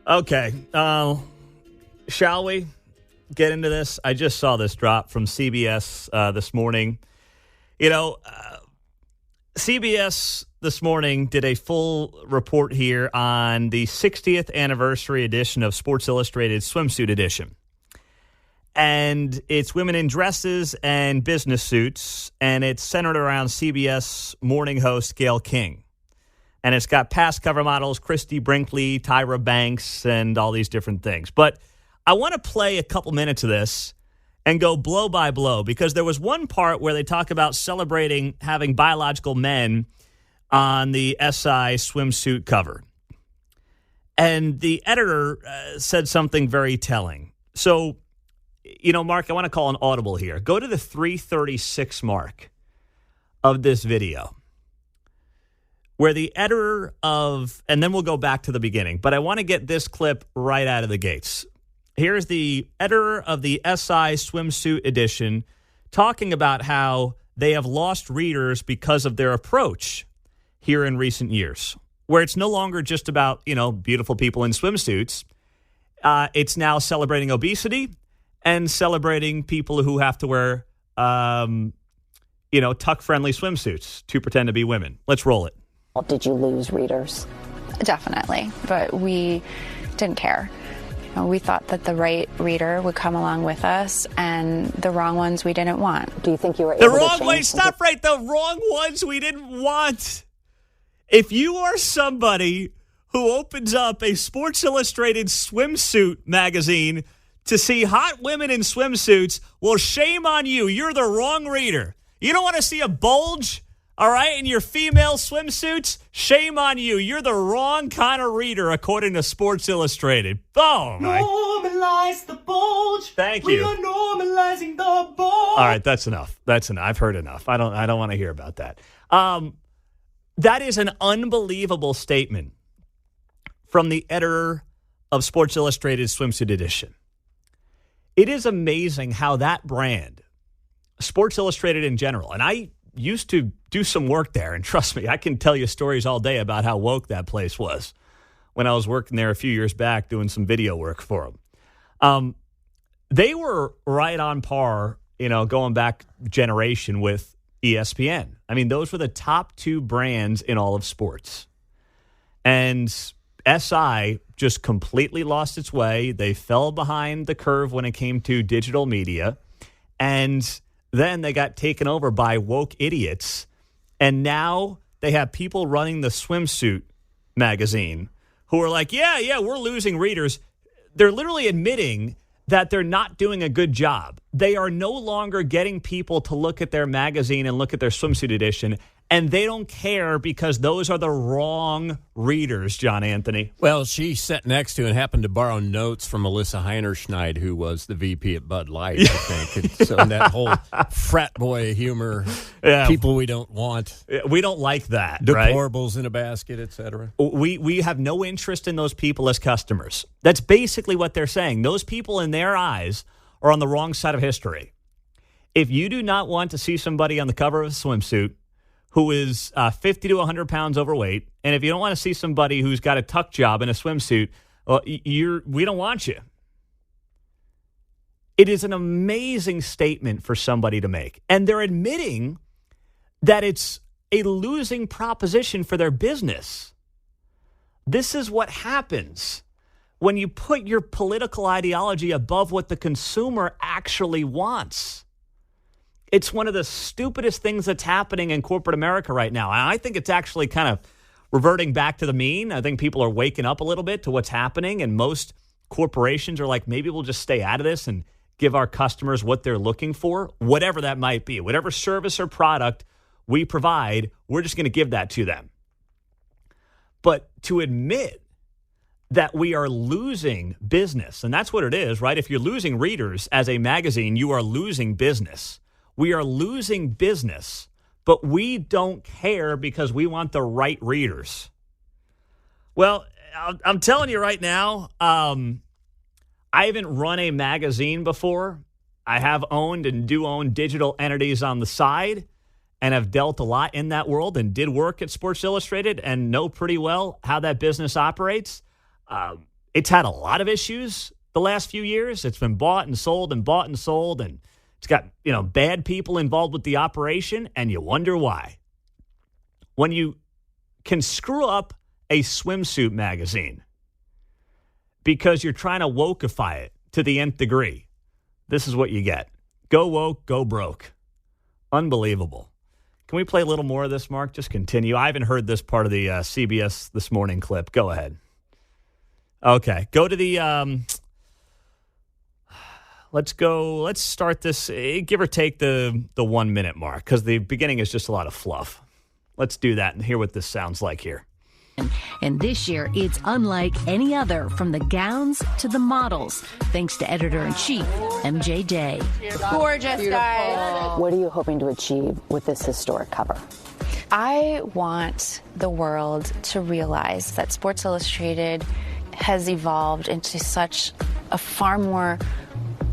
Okay. Shall we get into this? I just saw this drop from CBS this morning. CBS this morning did a full report here on the 60th anniversary edition of Sports Illustrated Swimsuit Edition. And it's women in dresses and business suits, and it's centered around CBS morning host Gayle King. And it's got past cover models Christy Brinkley, Tyra Banks, and all these different things. But I want to play a couple minutes of this and go blow by blow, because there was one part where they talk about celebrating having biological men on the SI swimsuit cover. And the editor said something very telling. So, Mark, I want to call an audible here. Go to the 3:36 mark of this video, where the editor of, and then we'll go back to the beginning, but I want to get this clip right out of the gates. Here's the editor of the SI Swimsuit Edition talking about how they have lost readers because of their approach here in recent years, where it's no longer just about, beautiful people in swimsuits. It's now celebrating obesity and celebrating people who have to wear, tuck-friendly swimsuits to pretend to be women. Let's roll it. Did you lose readers? Definitely, but we didn't care. We thought that the right reader would come along with us, and the wrong ones we didn't want. Do you think you were able to change? The wrong way, stop right, the wrong ones we didn't want. If you are somebody who opens up a Sports Illustrated swimsuit magazine to see hot women in swimsuits, well, shame on you. You're the wrong reader. You don't want to see a bulge, all right, in your female swimsuits? Shame on you. You're the wrong kind of reader, according to Sports Illustrated. Oh, my. Normalize the bulge. Thank We you. are normalizing the bulge. All right, that's enough. That's enough. I've heard enough. I don't want to hear about that. That is an unbelievable statement from the editor of Sports Illustrated Swimsuit Edition. It is amazing how that brand, Sports Illustrated in general, and I used to do some work there, and trust me, I can tell you stories all day about how woke that place was when I was working there a few years back doing some video work for them. They were right on par, going back generation with ESPN. I mean, those were the top two brands in all of sports. And SI just completely lost its way. They fell behind the curve when it came to digital media. And then they got taken over by woke idiots. And now they have people running the swimsuit magazine who are like, yeah, we're losing readers. They're literally admitting that they're not doing a good job. They are no longer getting people to look at their magazine and look at their swimsuit edition, and they don't care because those are the wrong readers, John Anthony. Well, she sat next to and happened to borrow notes from Melissa Heinerschneid, who was the VP at Bud Light, I think. And so that whole frat boy humor, people we don't want. We don't like that, Deplorables right? in a basket, et cetera. We have no interest in those people as customers. That's basically what they're saying. Those people in their eyes are on the wrong side of history. If you do not want to see somebody on the cover of a swimsuit who is 50 to 100 pounds overweight, and if you don't want to see somebody who's got a tuck job in a swimsuit, we don't want you. It is an amazing statement for somebody to make. And they're admitting that it's a losing proposition for their business. This is what happens when you put your political ideology above what the consumer actually wants. It's one of the stupidest things that's happening in corporate America right now. And I think it's actually kind of reverting back to the mean. I think people are waking up a little bit to what's happening, and most corporations are like, maybe we'll just stay out of this and give our customers what they're looking for, whatever that might be. Whatever service or product we provide, we're just going to give that to them. But to admit that we are losing business, and that's what it is, right? If you're losing readers as a magazine, you are losing business. We are losing business, but we don't care because we want the right readers. Well, I'm telling you right now, I haven't run a magazine before. I have owned and do own digital entities on the side and have dealt a lot in that world and did work at Sports Illustrated and know pretty well how that business operates. It's had a lot of issues the last few years. It's been bought and sold and bought and sold, and it's got, bad people involved with the operation, and you wonder why. When you can screw up a swimsuit magazine because you're trying to wokeify it to the nth degree, this is what you get. Go woke, go broke. Unbelievable. Can we play a little more of this, Mark? Just continue. I haven't heard this part of the CBS This Morning clip. Go ahead. Okay. Go to the, let's start this, give or take the 1 minute mark, because the beginning is just a lot of fluff. Let's do that and hear what this sounds like here. And this year, it's unlike any other, from the gowns to the models, thanks to editor-in-chief MJ Day. Gorgeous, guys. What are you hoping to achieve with this historic cover? I want the world to realize that Sports Illustrated has evolved into such a far more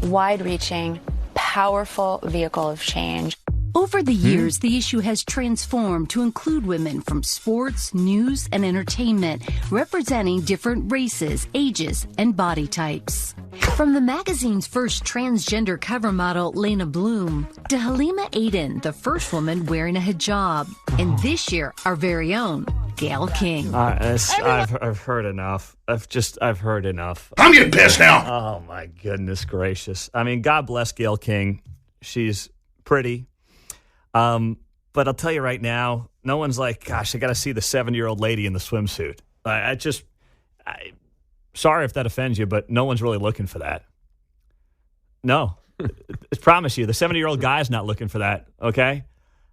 wide-reaching, powerful vehicle of change. Over the years, the issue has transformed to include women from sports, news, and entertainment, representing different races, ages, and body types. From the magazine's first transgender cover model, Lena Bloom, to Halima Aden, the first woman wearing a hijab, and this year, our very own Gayle King. I've heard enough. I've heard enough. I'm getting pissed now. Oh, my goodness gracious. I mean, God bless Gayle King. She's pretty. But I'll tell you right now, no one's like, gosh, I got to see the 70-year-old lady in the swimsuit. Sorry if that offends you, but no one's really looking for that. No. I promise you, the 70-year-old guy's not looking for that, okay?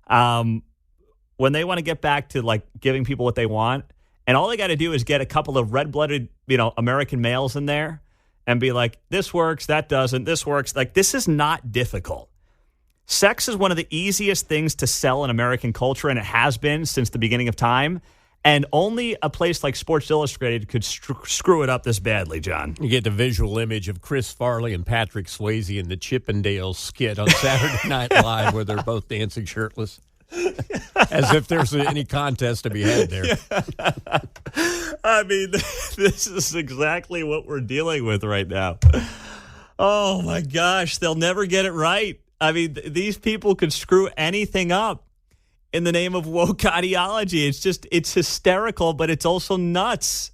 When they want to get back to, like, giving people what they want, and all they got to do is get a couple of red-blooded, American males in there and be like, this works, that doesn't, this works. Like, this is not difficult. Sex is one of the easiest things to sell in American culture, and it has been since the beginning of time. And only a place like Sports Illustrated could screw it up this badly, John. You get the visual image of Chris Farley and Patrick Swayze in the Chippendales skit on Saturday Night Live, where they're both dancing shirtless. As if there's any contest to be had there. I mean, this is exactly what we're dealing with right now. Oh, my gosh. They'll never get it right. I mean, these people could screw anything up in the name of woke ideology. It's hysterical, but it's also nuts.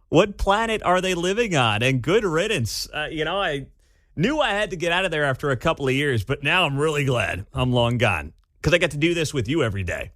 What planet are they living on? And good riddance. I knew I had to get out of there after a couple of years, but now I'm really glad I'm long gone because I get to do this with you every day.